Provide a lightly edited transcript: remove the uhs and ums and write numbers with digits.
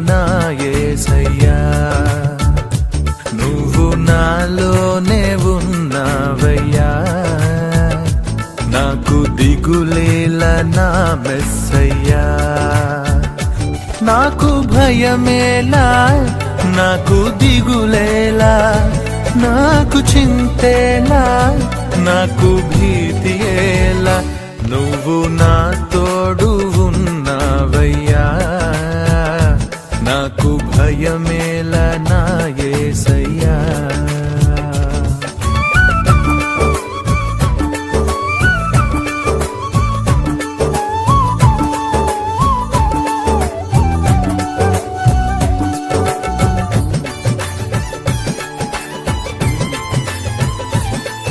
నా యేసయ్యా నువ్వు నాలోనే ఉన్నావయ్యా నాకు దిగులేలా నా మెస్సయ్యా నాకు భయమేలా నాకు దిగులేలా నాకు చింతేలా నాకు భీతియేలా నువ్వు నా తోడు ఉన్నావయ్యా నాకు భయమేలా నా యేసయ్యా